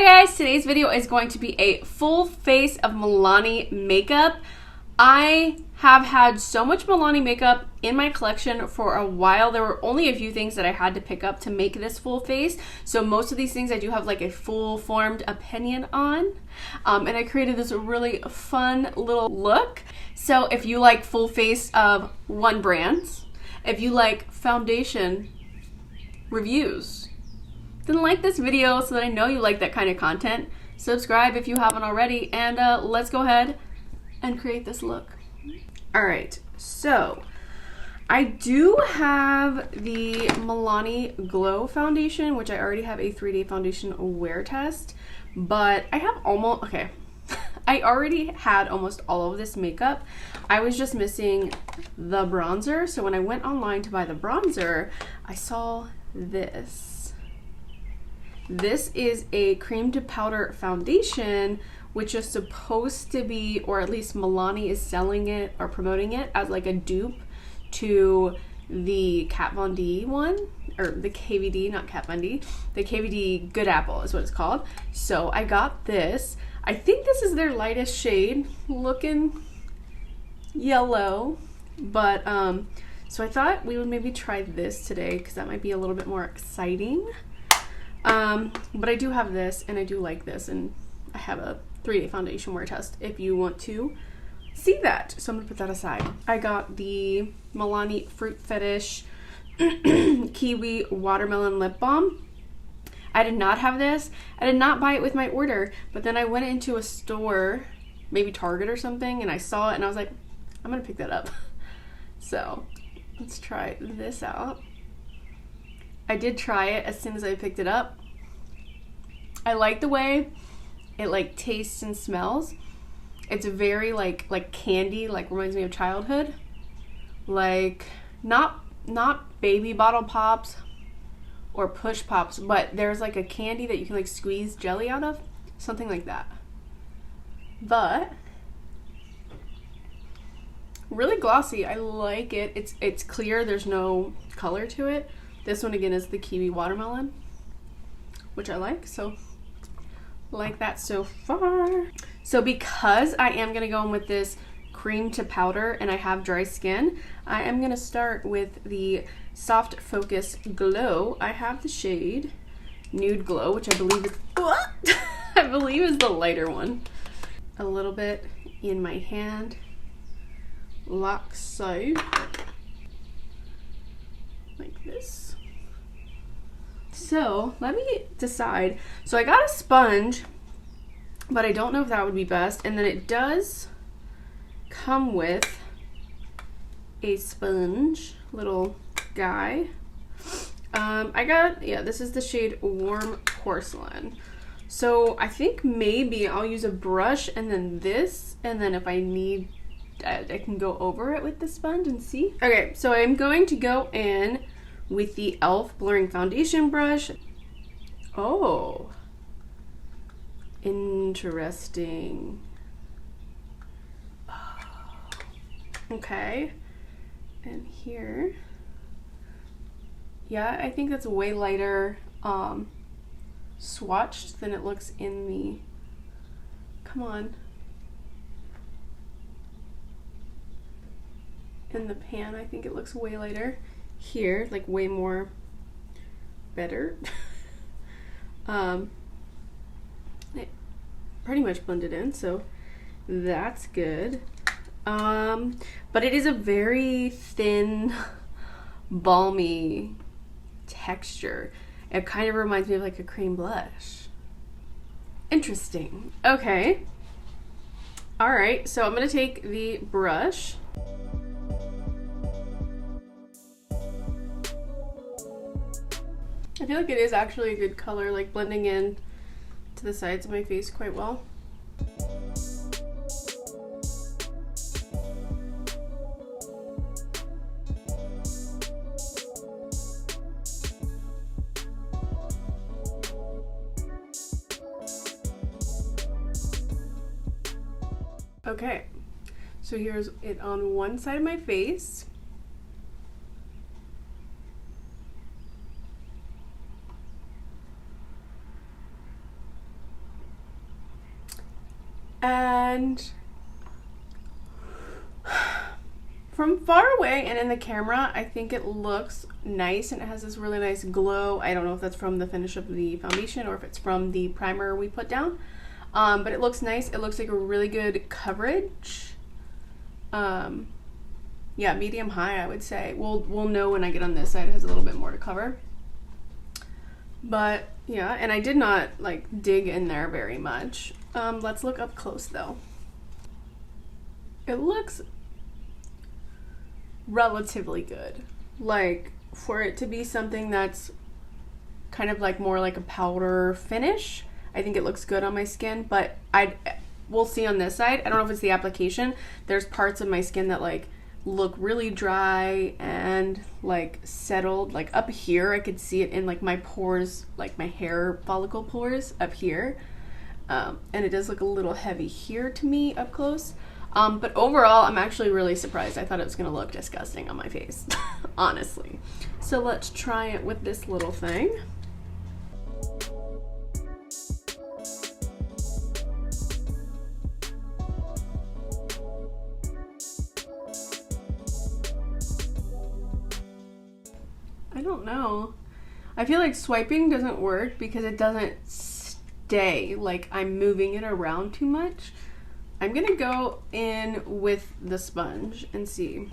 Hey guys, today's video is going to be a full face of Milani makeup. I have had so much Milani makeup in my collection for a while. There were only a few things that I had to pick up to make this full face. So most of these things I do have like a full formed opinion on. And I created this really fun little look. So if you like full face of one brand, if you like foundation reviews, then like this video so that I know you like that kind of content. Subscribe if you haven't already, and let's go ahead and create this look. All right, so I do have the Milani Glow Foundation, which I already have a 3-day foundation wear test, but I have almost, okay, I already had almost all of this makeup. I was just missing the bronzer, so when I went online to buy the bronzer, I saw this. This is a cream to powder foundation, which is supposed to be, or at least Milani is selling it or promoting it as like a dupe to the Kat Von D one, or the KVD, not Kat Von D, the KVD Good Apple is what it's called. So I got this. I think this is their lightest shade, looking yellow, but so I thought we would maybe try this today because that might be a little bit more exciting. But I do have this, and I do like this, and I have a 3-day foundation wear test if you want to see that. So I'm gonna put that aside. I got the Milani Fruit Fetish Kiwi Watermelon Lip Balm. I did not have this. I did not buy it with my order, but then I went into a store, maybe Target or something, and I saw it and I was like, I'm gonna pick that up. So let's try this out. I did try it as soon as I picked it up. I like the way it like tastes and smells. It's very like candy, like reminds me of childhood. Like not baby bottle pops or push pops, but there's like a candy that you can like squeeze jelly out of, something like that. But really glossy. I like it. It's clear. There's no color to it. This one again is the Kiwi Watermelon, which I like, so like that so far. So because I am gonna go in with this cream to powder and I have dry skin, I am gonna start with the Photofocus Glow. I have the shade Nude Glow, which I believe is I believe is the lighter one. A little bit in my hand, like so. Like this. So let me decide. So I got a sponge, but I don't know if that would be best. And then it does come with a sponge, little guy. I got, yeah, this is the shade Warm Porcelain. So I think maybe I'll use a brush and then this, and then if I need, I can go over it with the sponge and see. Okay, so I'm going to go in with the e.l.f. blurring foundation brush. Oh, interesting. Oh, okay, and here, yeah, I think that's way lighter swatched than it looks in the, come on, in the pan. I think it looks way lighter. Here, like way more better. It pretty much blended in, so that's good. But it is a very thin, balmy texture. It kind of reminds me of like a cream blush. Interesting. Okay. All right, so I'm gonna take the brush. I feel like it is actually a good color, like blending in to the sides of my face quite well. Okay, so here's it on one side of my face. And from far away and in the camera, I think it looks nice and it has this really nice glow. I don't know if that's from the finish of the foundation or if it's from the primer we put down. But it looks nice. It looks like a really good coverage. Yeah, medium high, I would say. We'll know when I get on this side. It has a little bit more to cover. But yeah, and I did not like dig in there very much. Let's look up close though. It looks relatively good. Like, for it to be something that's kind of like more like a powder finish, I think it looks good on my skin, but we'll see on this side. I don't know if it's the application. There's parts of my skin that like look really dry and like settled. Like up here, I could see it in like my pores, like my hair follicle pores up here. And it does look a little heavy here to me up close. But overall, I'm actually really surprised. I thought it was gonna look disgusting on my face, honestly. So let's try it with this little thing. I don't know. I feel like swiping doesn't work because it doesn't stay, like I'm moving it around too much. I'm gonna go in with the sponge and see.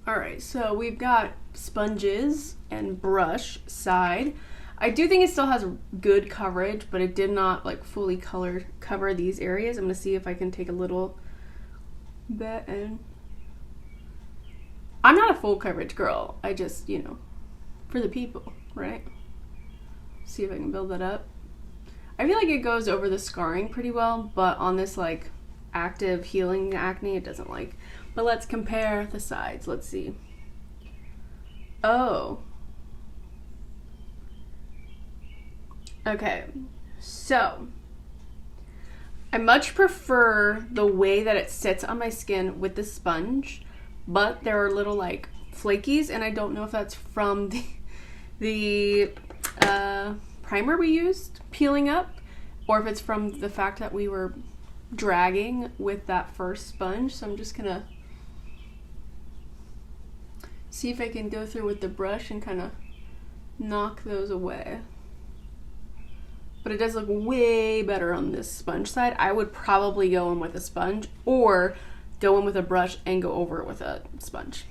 Alright, so we've got sponges and brush side. I do think it still has good coverage, but it did not like fully cover these areas. I'm gonna see if I can take a little bit and... I'm not a full coverage girl. I just, you know, for the people, right? See if I can build that up. I feel like it goes over the scarring pretty well, but on this like active healing acne, it doesn't like. But let's compare the sides. Let's see. Oh. Okay, so I much prefer the way that it sits on my skin with the sponge, but there are little like flakies, and I don't know if that's from the primer we used peeling up, or if it's from the fact that we were dragging with that first sponge. So I'm just gonna see if I can go through with the brush and kind of knock those away. But it does look way better on this sponge side. I would probably go in with a sponge or go in with a brush and go over it with a sponge.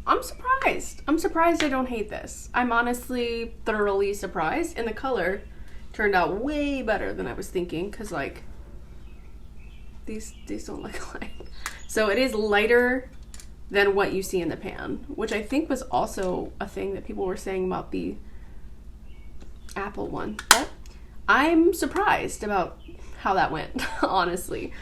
I'm surprised. I'm surprised I don't hate this. I'm honestly thoroughly surprised, and the color turned out way better than I was thinking, because like these don't look alike. So it is lighter than what you see in the pan, which I think was also a thing that people were saying about the Apple one. But I'm surprised about how that went, honestly.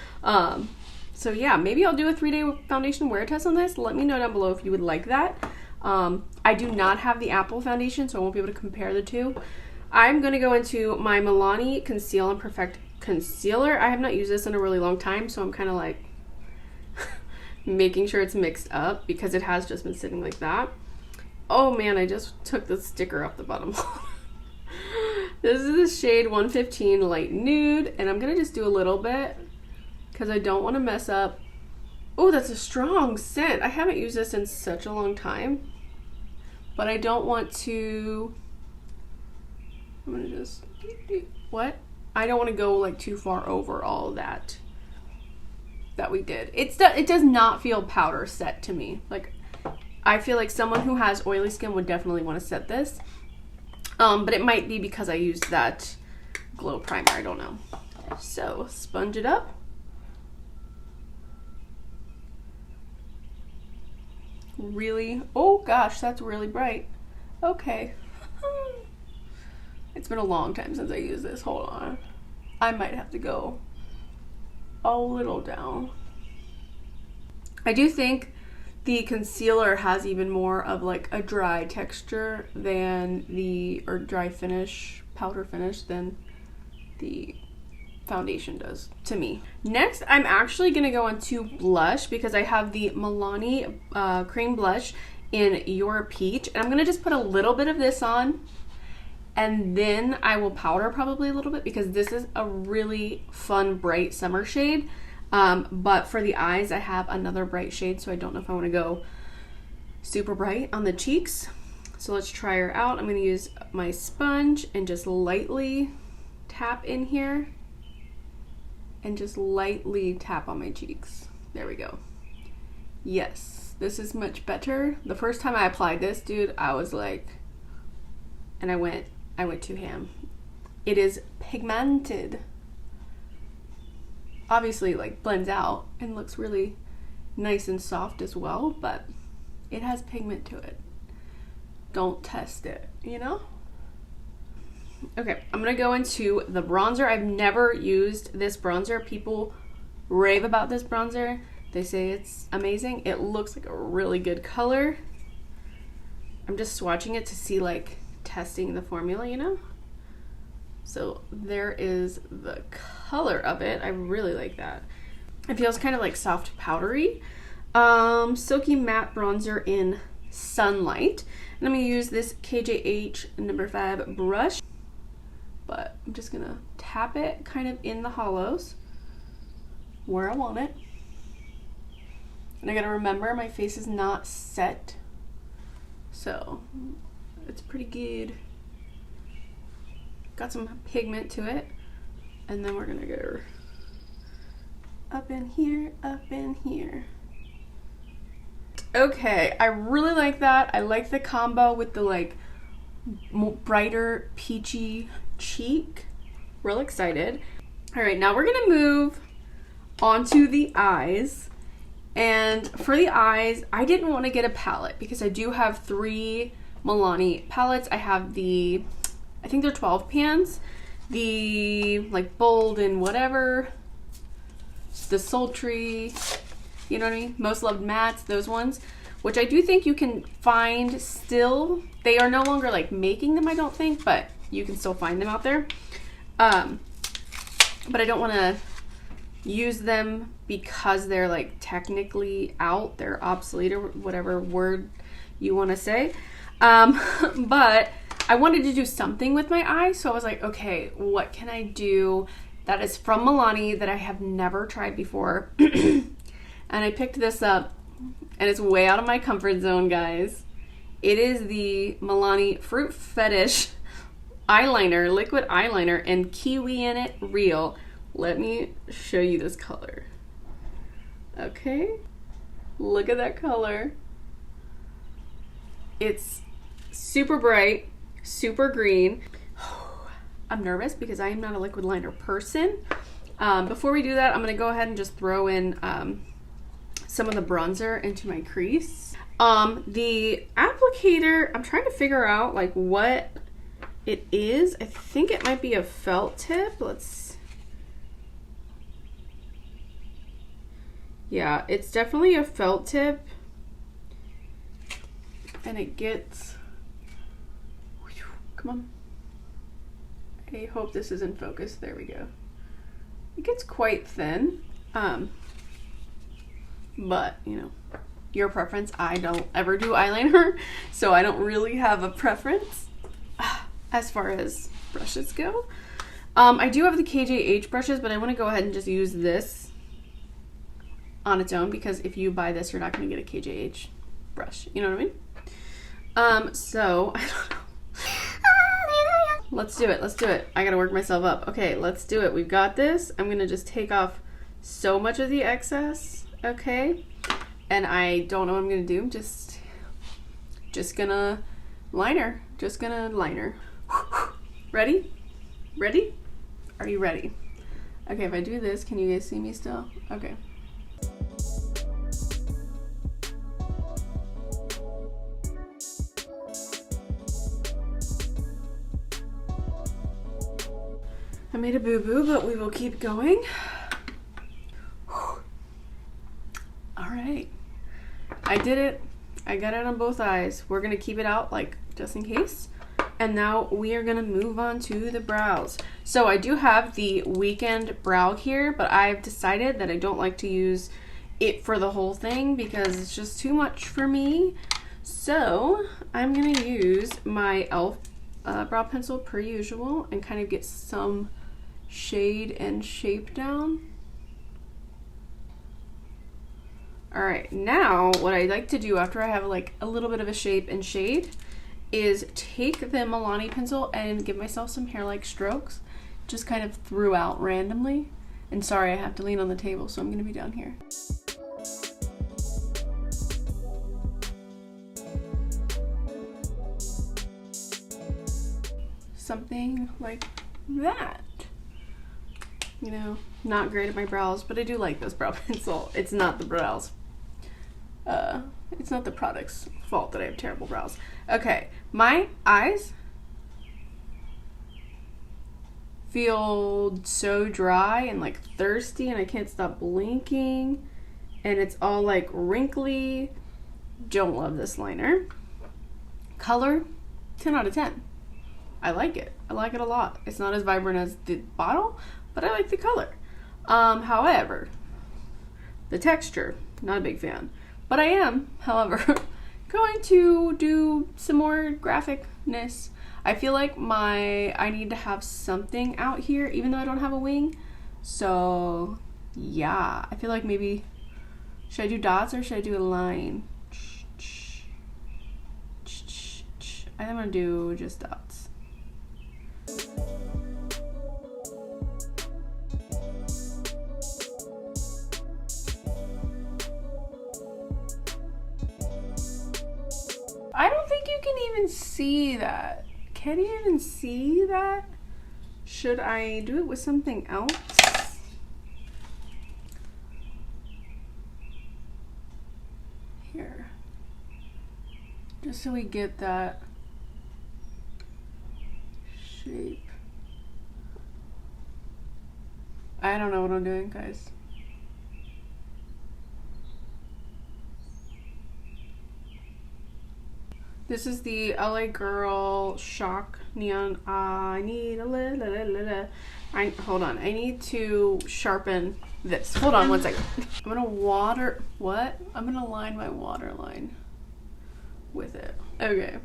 So yeah, maybe I'll do a 3-day foundation wear test on this. Let me know down below if you would like that. I do not have the Apple foundation, so I won't be able to compare the two. I'm going to go into my Milani Conceal and Perfect Concealer. I have not used this in a really long time, so I'm kind of like making sure it's mixed up because it has just been sitting like that. Oh man, I just took the sticker off the bottom. This is the shade 115 Light Nude, and I'm going to just do a little bit because I don't want to mess up. Oh, that's a strong scent. I haven't used this in such a long time, but I don't want to... I'm going to just... What? I don't want to go like too far over all of that we did. It does not feel powder set to me. Like, I feel like someone who has oily skin would definitely want to set this. But it might be because I used that glow primer. I don't know. So, sponge it up. Really? Oh gosh, that's really bright. Okay. It's been a long time since I used this. Hold on. I might have to go a little down. I do think the concealer has even more of like a dry texture than or dry finish, powder finish, than the foundation does to me. Next, I'm actually gonna go into blush because I have the Milani cream blush in Your Peach. And I'm going to just put a little bit of this on, and then I will powder probably a little bit because this is a really fun, bright summer shade. But for the eyes, I have another bright shade, so I don't know if I want to go super bright on the cheeks. So let's try her out. I'm going to use my sponge and just lightly tap in here and just lightly tap on my cheeks. There we go. Yes, this is much better. The first time I applied this, dude, I was like, and I went too ham. It is pigmented. Obviously, like, blends out and looks really nice and soft as well, but it has pigment to it. Don't test it, you know? Okay, I'm gonna go into the bronzer. I've never used this bronzer. People rave about this bronzer. They say it's amazing. It looks like a really good color. I'm just swatching it to see, like, testing the formula, you know? So there is the color of it. I really like that. It feels kind of like soft powdery. Silky matte bronzer in Sunlight. And I'm gonna use this KJH number 5 brush, but I'm just gonna tap it kind of in the hollows where I want it. And I gotta remember my face is not set, so it's pretty good. Got some pigment to it, and then we're gonna get her up in here, up in here. Okay, I really like that. I like the combo with the, like, brighter peachy cheek. Real excited. All right, now we're gonna move onto the eyes. And for the eyes, I didn't want to get a palette because I do have 3 Milani palettes. I have the, I think they're 12 pans, the, like, bold and whatever, the sultry, you know what I mean? Most loved mattes, those ones, which I do think you can find still. They are no longer, like, making them, I don't think, but you can still find them out there. But I don't want to use them because they're, like, technically out. They're obsolete or whatever word you want to say. But I wanted to do something with my eyes, so I was like, okay, what can I do that is from Milani that I have never tried before? And I picked this up, and it's way out of my comfort zone, guys. It is the Milani Fruit Fetish eyeliner, liquid eyeliner, and Kiwi in it, real. Let me show you this color. Okay, look at that color. It's super bright, super green. I'm nervous because I am not a liquid liner person. Before we do that, I'm gonna go ahead and just throw in some of the bronzer into my crease. The applicator, I'm trying to figure out, like, what it is. I think it might be a felt tip. Yeah, it's definitely a felt tip. And it gets, come on. I hope this is in focus. There we go. It gets quite thin. But, you know, your preference. I don't ever do eyeliner, so I don't really have a preference as far as brushes go. I do have the KJH brushes, but I want to go ahead and just use this on its own because if you buy this, you're not going to get a KJH brush. You know what I mean? So, I don't know. Let's do it. Let's do it. I got to work myself up. Okay, let's do it. We've got this. I'm going to just take off so much of the excess. Okay, and I don't know what I'm gonna do. Just gonna liner. Just gonna liner. Ready? Ready? Are you ready? Okay, if I do this, can you guys see me still? Okay. I made a boo-boo, but we will keep going. All right, I did it. I got it on both eyes. We're gonna keep it out, like, just in case. And now we are gonna move on to the brows. So I do have the Weekend brow here, but I've decided that I don't like to use it for the whole thing because it's just too much for me. So I'm gonna use my e.l.f. Brow pencil per usual and kind of get some shade and shape down. All right, now what I like to do after I have like a little bit of a shape and shade is take the Milani pencil and give myself some hair-like strokes, just kind of throughout randomly. And sorry, I have to lean on the table, so I'm gonna be down here. Something like that. You know, not great at my brows, but I do like this brow pencil. It's not the brows. It's not the product's fault that I have terrible brows. Okay, my eyes feel so dry and like thirsty, and I can't stop blinking, and it's all like wrinkly. Don't love this liner. Color, 10 out of 10. I like it. I like it a lot. It's not as vibrant as the bottle, but I like the color. However, the texture, not a big fan. But I am, however, going to do some more graphicness. I feel like I need to have something out here, even though I don't have a wing. So, yeah. I feel like maybe, should I do dots or should I do a line? I think I'm going to do just dots. I don't think you can even see that. Can you even see that? Should I do it with something else? Here. Just so we get that shape. I don't know what I'm doing, guys. This is the LA Girl Shock Neon. I need a hold on. I need to sharpen this. Hold on one second. I'm gonna I'm gonna line my waterline with it. Okay.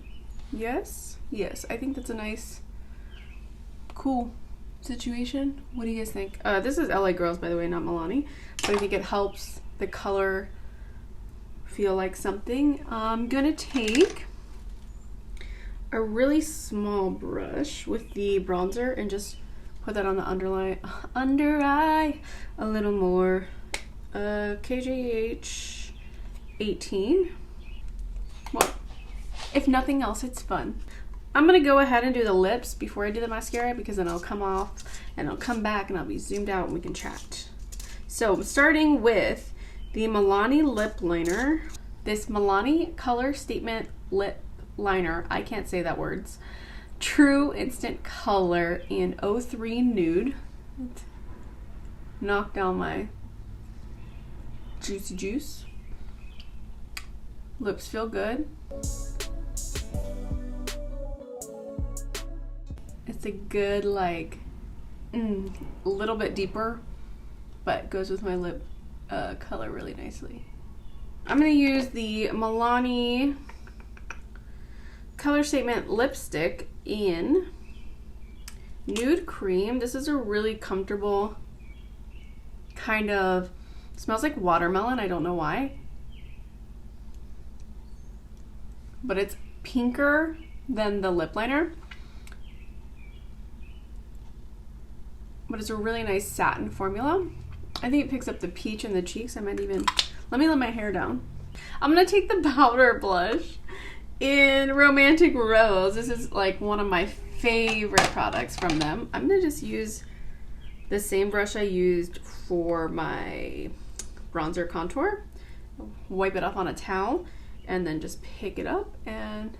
Yes. I think that's a nice, cool situation. What do you guys think? This is LA Girls, by the way, not Milani. But I think it helps the color feel like something. I'm gonna take a really small brush with the bronzer and just put that on the under eye a little more. KJH 18. Well, if nothing else, it's fun. I'm gonna go ahead and do the lips before I do the mascara, because then I'll come off and I'll come back and I'll be zoomed out and we can chat. So I'm starting with the Milani lip liner. This Milani Color Statement Lip Liner, I can't say that words. True Instant Color in 03 Nude. Knock down my juicy juice. Lips feel good. It's a good, like, a little bit deeper, but goes with my lip color really nicely. I'm gonna use the Milani Color Statement lipstick in Nude Cream. This is a really comfortable kind of, smells like watermelon. I don't know why, but it's pinker than the lip liner. But it's a really nice satin formula. I think it picks up the peach in the cheeks. I might even, let me let my hair down. I'm gonna take the powder blush in Romantic Rose. This is like one of my favorite products from them. I'm gonna just use the same brush I used for my bronzer contour. Wipe it off on a towel and then just pick it up, and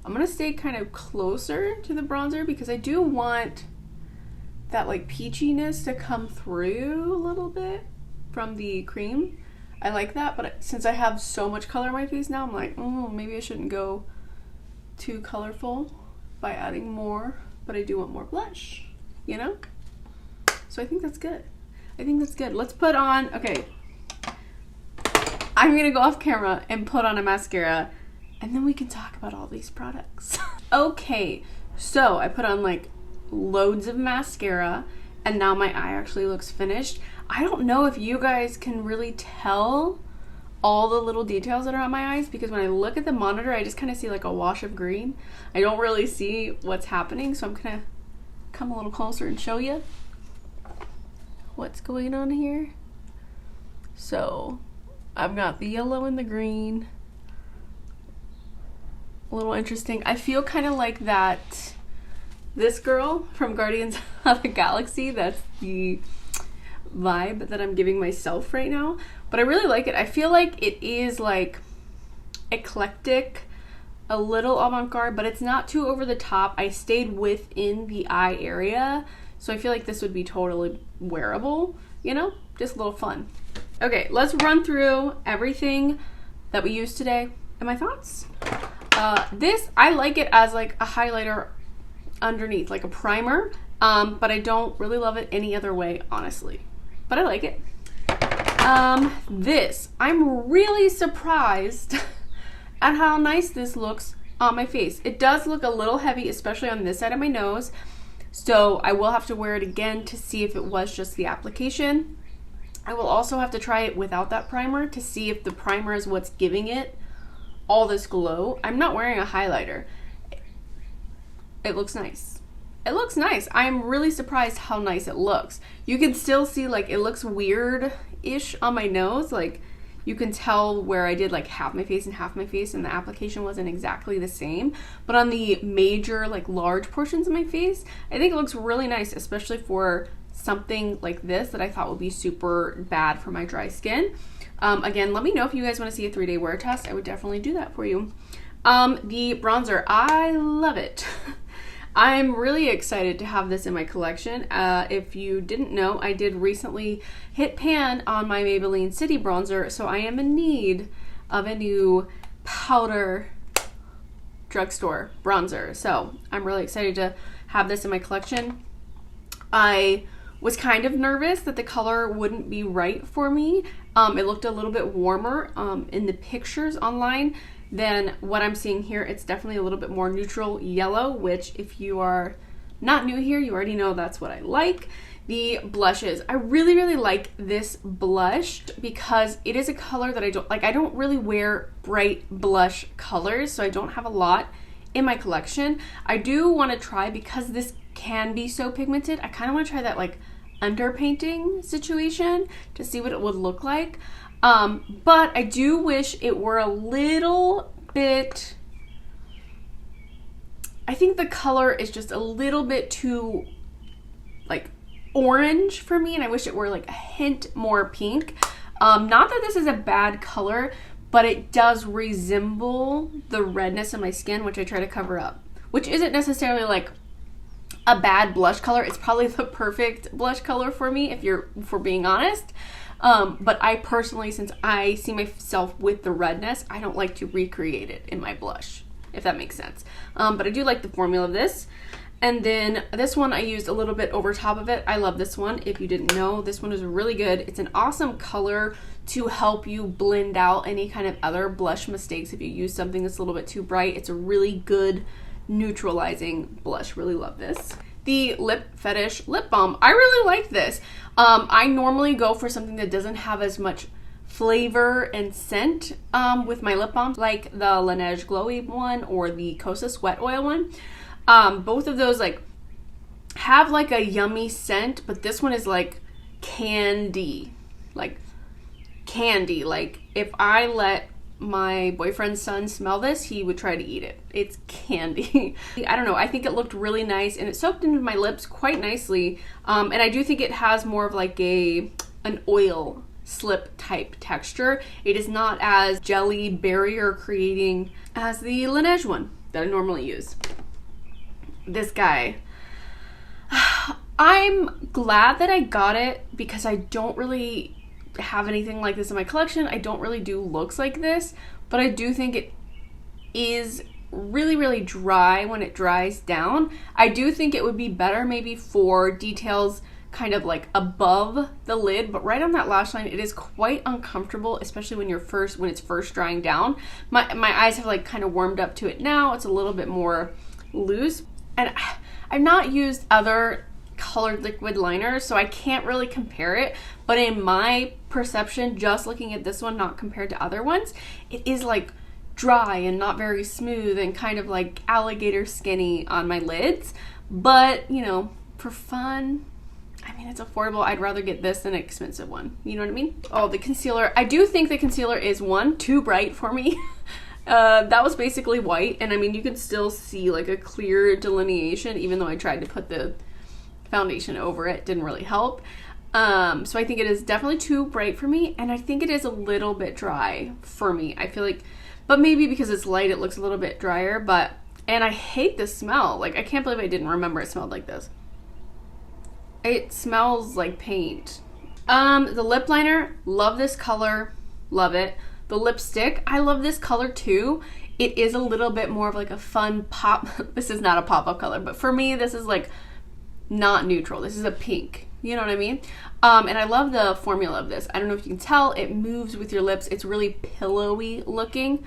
I'm gonna stay kind of closer to the bronzer because I do want that like peachiness to come through a little bit from the cream. I like that, but since I have so much color on my face now, I'm like, maybe I shouldn't go too colorful by adding more, but I do want more blush, you know? So I think that's good. I think that's good. Let's put on, okay, I'm gonna go off camera and put on a mascara and then we can talk about all these products. Okay, so I put on like loads of mascara, and now my eye actually looks finished. I don't know if you guys can really tell all the little details that are on my eyes, because when I look at the monitor, I just kind of see like a wash of green. I don't really see what's happening, so I'm gonna come a little closer and show you what's going on here. So I've got the yellow and the green. A little interesting. I feel kind of like that, this girl from Guardians of the Galaxy. That's the vibe that I'm giving myself right now, but I really like it. I feel like it is like eclectic, a little avant-garde, but it's not too over the top. I stayed within the eye area, so I feel like this would be totally wearable, you know, just a little fun. Okay, let's run through everything that we used today and my thoughts. This, I like it as like a highlighter underneath, like a primer, but I don't really love it any other way, honestly. But I like it. This, I'm really surprised at how nice this looks on my face. It does look a little heavy, especially on this side of my nose. So I will have to wear it again to see if it was just the application. I will also have to try it without that primer to see if the primer is what's giving it all this glow. I'm not wearing a highlighter. It looks nice. It looks nice. I'm really surprised how nice it looks. You can still see like it looks weird-ish on my nose. Like you can tell where I did like half my face and half my face and the application wasn't exactly the same. But on the major, like large portions of my face, I think it looks really nice, especially for something like this that I thought would be super bad for my dry skin. Again, let me know if you guys want to see a 3-day wear test. I would definitely do that for you. The bronzer, I love it. I'm really excited to have this in my collection. If you didn't know, I did recently hit pan on my Maybelline City bronzer, so I am in need of a new powder drugstore bronzer. So I'm really excited to have this in my collection. I was kind of nervous that the color wouldn't be right for me. It looked a little bit warmer in the pictures online than what I'm seeing here. It's definitely a little bit more neutral yellow, which if you are not new here, you already know that's what I like. The blushes, I really, really like this blush because it is a color that I don't like. I don't really wear bright blush colors, so I don't have a lot in my collection. I do want to try, because this can be so pigmented, I kind of want to try that like underpainting situation to see what it would look like. But I do wish it were a little bit, I think the color is just a little bit too like orange for me, and I wish it were like a hint more pink. Not that this is a bad color, but it does resemble the redness in my skin, which I try to cover up, which isn't necessarily like a bad blush color. It's probably the perfect blush color for me, if you're, for being honest. But I personally, since I see myself with the redness, I don't like to recreate it in my blush, if that makes sense. But I do like the formula of this. And then this one I used a little bit over top of it. I love this one. If you didn't know, this one is really good. It's an awesome color to help you blend out any kind of other blush mistakes. If you use something that's a little bit too bright, it's a really good neutralizing blush. Really love this. The Lip Fetish Lip Balm. I really like this. I normally go for something that doesn't have as much flavor and scent with my lip balm, like the Laneige Glowy one or the Kosas Sweat Oil one. Both of those like have like a yummy scent, but this one is like candy. Like candy. Like if I let my boyfriend's son smell this, he would try to eat it. It's candy. I don't know, I think it looked really nice and it soaked into my lips quite nicely. And I do think it has more of like an oil slip type texture. It is not as jelly barrier creating as the Laneige one that I normally use. This guy, I'm glad that I got it because I don't really have anything like this in my collection. I don't really do looks like this, but I do think it is really, really dry when it dries down. I do think it would be better maybe for details kind of like above the lid, but right on that lash line, it is quite uncomfortable, especially when it's first drying down. My eyes have like kind of warmed up to it now. It's a little bit more loose, and I've not used other colored liquid liners, so I can't really compare it, but in my perception, just looking at this one, not compared to other ones, it is like dry and not very smooth and kind of like alligator skinny on my lids. But you know, for fun, I mean, it's affordable. I'd rather get this than an expensive one. You know what I mean? Oh, the concealer. I do think the concealer is too bright for me. That was basically white, and I mean, you can still see like a clear delineation, even though I tried to put the foundation over it. Didn't really help. So I think it is definitely too bright for me, and I think it is a little bit dry for me. I feel like, but maybe because it's light, it looks a little bit drier, and I hate the smell. Like, I can't believe I didn't remember it smelled like this. It smells like paint. The lip liner, love this color, love it. The lipstick, I love this color too. It is a little bit more of like a fun pop. This is not a pop-up color, but for me, this is like not neutral. This is a pink. You know what I mean? And I love the formula of this. I don't know if you can tell, it moves with your lips. It's really pillowy looking.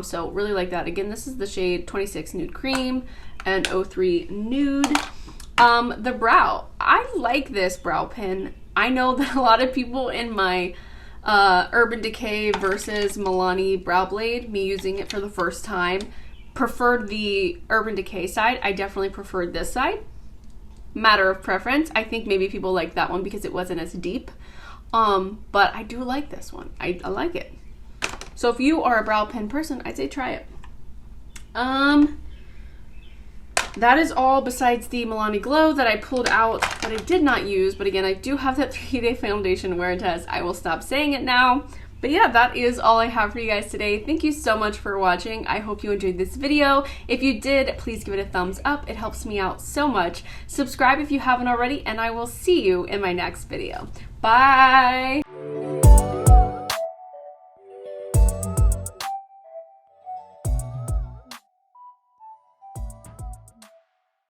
So really like that. Again, this is the shade 26 Nude Cream and 03 Nude. The brow, I like this brow pen. I know that a lot of people in my Urban Decay versus Milani brow blade, me using it for the first time, preferred the Urban Decay side. I definitely preferred this side. Matter of preference. I think maybe people like that one because it wasn't as deep. But I do like this one. I like it. So if you are a brow pen person, I'd say try it. That is all besides the Milani Glow that I pulled out that I did not use. But again, I do have that 3-day foundation wear test. I will stop saying it now. But yeah, that is all I have for you guys today. Thank you so much for watching. I hope you enjoyed this video. If you did, please give it a thumbs up. It helps me out so much. Subscribe if you haven't already, and I will see you in my next video. Bye!